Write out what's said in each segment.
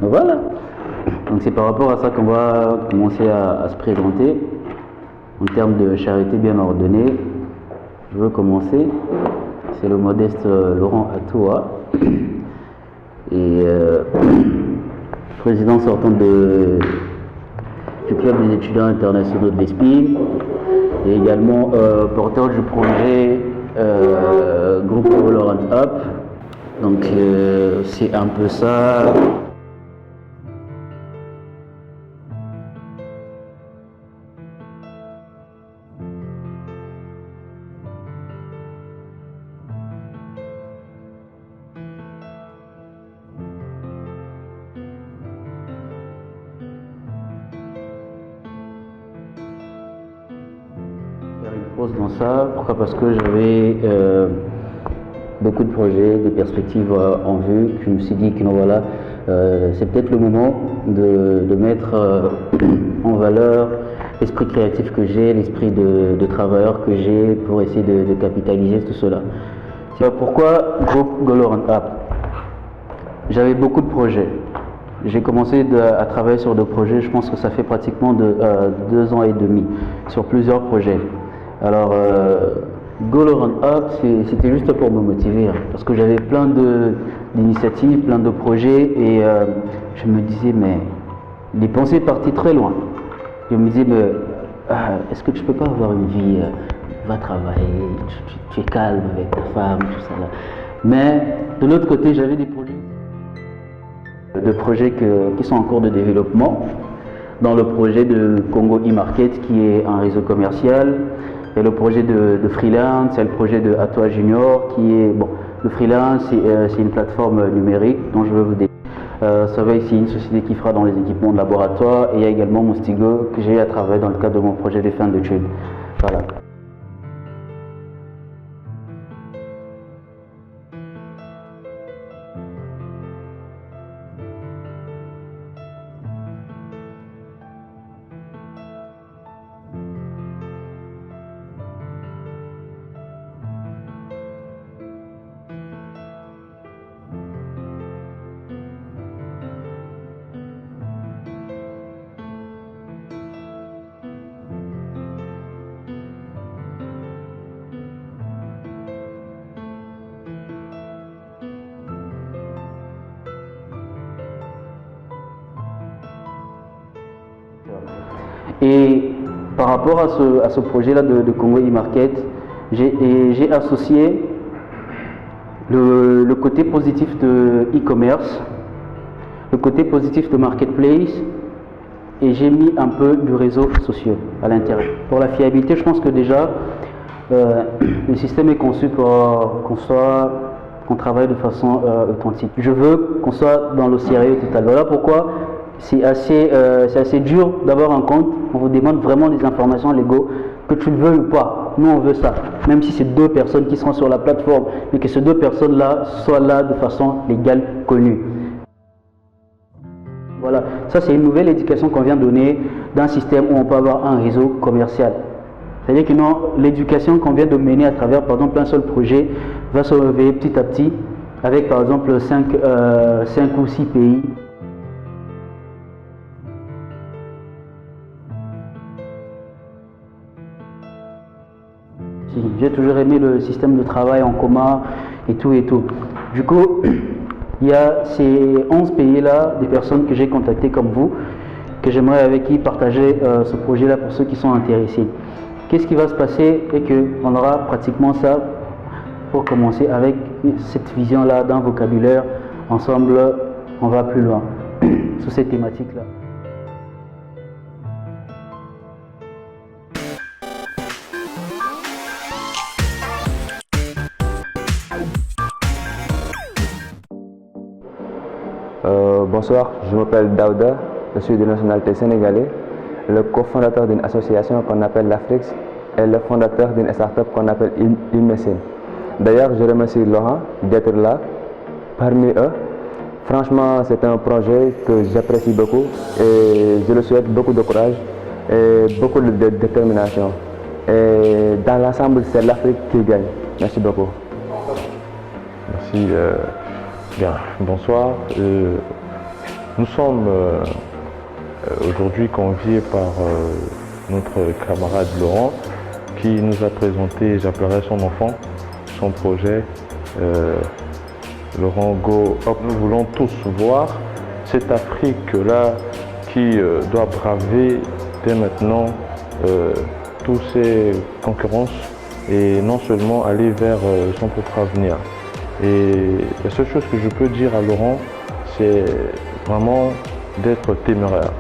Voilà, donc c'est par rapport à ça qu'on va commencer à se présenter en termes de charité bien ordonnée. Je veux commencer, c'est le modeste Laurent Atoua, et président sortant du club des étudiants internationaux de l'ESPI, et également porteur du projet groupe Laurent Up. Donc c'est un peu ça. Faire une pause dans ça, pourquoi? Parce que j'avais beaucoup de projets, des perspectives en vue. Je me suis dit que non, voilà, c'est peut-être le moment de mettre en valeur l'esprit créatif que j'ai, l'esprit de travailleur que j'ai pour essayer de capitaliser tout cela. Pourquoi groupe Golorant App? J'avais beaucoup de projets. J'ai commencé à travailler sur des projets, je pense que ça fait pratiquement 2 ans et demi, sur plusieurs projets. Alors, Golorant Up, c'était juste pour me motiver, parce que j'avais plein d'initiatives, plein de projets, et je me disais, mais les pensées partaient très loin. Je me disais, mais est-ce que tu peux pas avoir une vie, va travailler, tu es calme avec ta femme, tout ça là. Mais de l'autre côté, j'avais des projets qui sont en cours de développement, dans le projet de Congo e-Market qui est un réseau commercial, et le projet de Freelance, c'est le projet de Atoua Junior qui est, bon, le Freelance c'est une plateforme numérique dont je veux vous décrire. Surveil, c'est une société qui fera dans les équipements de laboratoire, et il y a également Moustigo que j'ai à travailler dans le cadre de mon projet de fin d'études. Voilà. Et par rapport à ce projet-là de Congo e-Market, j'ai associé le côté positif de e-commerce, le côté positif de marketplace, et j'ai mis un peu du réseau social à l'intérieur. Pour la fiabilité, je pense que déjà, le système est conçu pour qu'on travaille de façon authentique. Je veux qu'on soit dans le sérieux total. Voilà pourquoi c'est assez dur d'avoir un compte. On vous demande vraiment des informations légaux, que tu le veuilles ou pas. Nous, on veut ça. Même si c'est 2 personnes qui seront sur la plateforme, mais que ces 2 personnes-là soient là de façon légale, connue. Voilà, ça c'est une nouvelle éducation qu'on vient donner d'un système où on peut avoir un réseau commercial. C'est-à-dire que non, l'éducation qu'on vient de mener à travers, par exemple, un seul projet va se réveiller petit à petit avec, par exemple, 5 ou 6 pays. J'ai toujours aimé le système de travail en commun et tout et tout. Du coup, il y a ces 11 pays-là, des personnes que j'ai contactées comme vous, que j'aimerais avec qui partager ce projet-là pour ceux qui sont intéressés. Qu'est-ce qui va se passer et qu'on aura pratiquement ça pour commencer avec cette vision-là d'un vocabulaire. Ensemble, on va plus loin sur cette thématique-là. Bonsoir, je m'appelle Daouda, je suis de nationalité sénégalaise, le cofondateur d'une association qu'on appelle l'Afrix et le fondateur d'une start-up qu'on appelle Immessine. D'ailleurs, je remercie Laurent d'être là parmi eux. Franchement, c'est un projet que j'apprécie beaucoup et je le souhaite beaucoup de courage et beaucoup de détermination. Et dans l'ensemble, c'est l'Afrique qui gagne. Merci beaucoup. Merci. Bien, bonsoir. Nous sommes aujourd'hui conviés par notre camarade Laurent qui nous a présenté, j'appellerai son enfant, son projet Laurent Go Up. Nous voulons tous voir cette Afrique-là qui doit braver dès maintenant toutes ces concurrences et non seulement aller vers son propre avenir. Et la seule chose que je peux dire à Laurent, c'est vraiment d'être téméraire,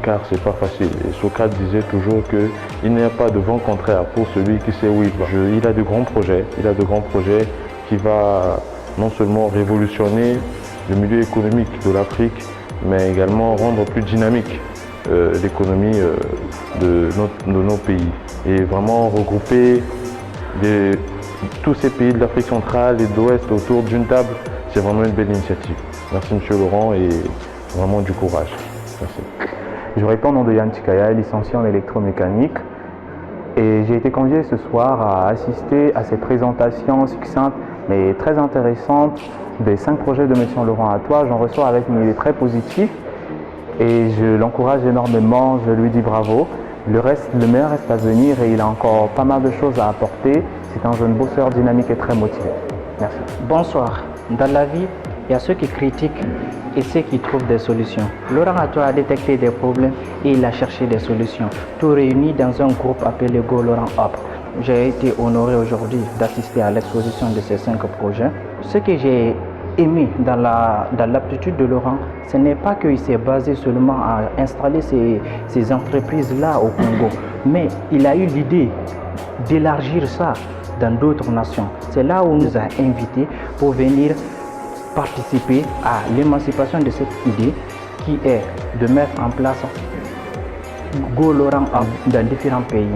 car c'est pas facile. Et Socrate disait toujours qu'il n'y a pas de vent contraire pour celui qui sait où il va. Il a de grands projets qui va non seulement révolutionner le milieu économique de l'Afrique, mais également rendre plus dynamique l'économie de nos pays. Et vraiment regrouper tous ces pays de l'Afrique centrale et de l'Ouest autour d'une table, c'est vraiment une belle initiative. Merci Monsieur Laurent et vraiment du courage. Merci. Je réponds au nom de Yann Chikaya, licencié en électromécanique. Et j'ai été convié ce soir à assister à cette présentation succincte mais très intéressante des 5 projets de M. Laurent Atoua. J'en reçois avec une idée très positive et je l'encourage énormément, je lui dis bravo. Le meilleur reste à venir et il a encore pas mal de choses à apporter. C'est un jeune bosseur dynamique et très motivé. Merci. Bonsoir. Dans la vie, il y a ceux qui critiquent et ceux qui trouvent des solutions. Laurent Atoua a détecté des problèmes et il a cherché des solutions. Tout réuni dans un groupe appelé Go Laurent Up. J'ai été honoré aujourd'hui d'assister à l'exposition de ces 5 projets. Ce que j'ai aimé dans l'aptitude de Laurent, ce n'est pas qu'il s'est basé seulement à installer ces entreprises-là au Congo, mais il a eu l'idée d'élargir ça dans d'autres nations. C'est là où on nous a invités pour venir participer à l'émancipation de cette idée qui est de mettre en place Go Laurent Up dans différents pays.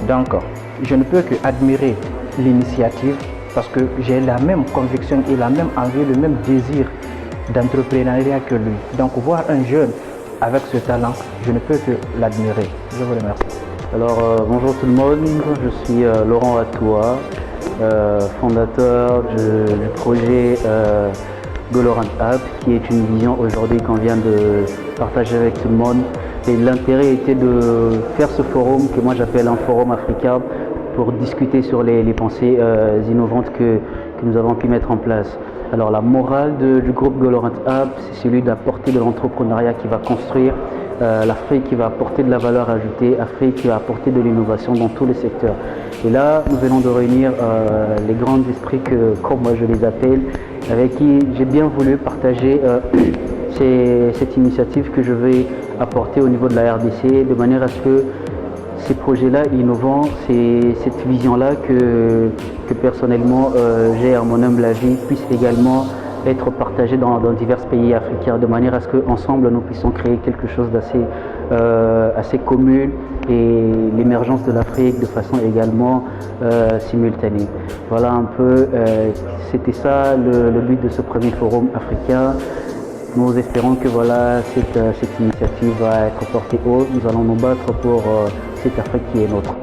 Donc, je ne peux que admirer l'initiative parce que j'ai la même conviction et la même envie, le même désir d'entrepreneuriat que lui. Donc, voir un jeune avec ce talent, je ne peux que l'admirer. Je vous remercie. Alors, bonjour tout le monde, je suis Laurent Atoua, fondateur du projet Go Laurent Up, qui est une vision aujourd'hui qu'on vient de partager avec tout le monde. Et l'intérêt était de faire ce forum que moi j'appelle un forum africain pour discuter sur les pensées innovantes que nous avons pu mettre en place. Alors la morale du groupe Go Laurent Up, c'est celui d'apporter de l'entrepreneuriat qui va construire l'Afrique, qui va apporter de la valeur ajoutée, l'Afrique qui va apporter de l'innovation dans tous les secteurs. Et là, nous venons de réunir les grands esprits comme moi je les appelle, avec qui j'ai bien voulu partager cette initiative que je vais apporter au niveau de la RDC, de manière à ce que ces projets-là innovants, cette vision-là que personnellement j'ai à mon humble avis, puisse également être partagée dans divers pays africains, de manière à ce qu'ensemble nous puissions créer quelque chose assez commun et l'émergence de l'Afrique de façon également simultanée. Voilà un peu, c'était ça le but de ce premier forum africain. Nous espérons que voilà, cette initiative va être portée haut. Nous allons nous battre pour cette Afrique qui est nôtre.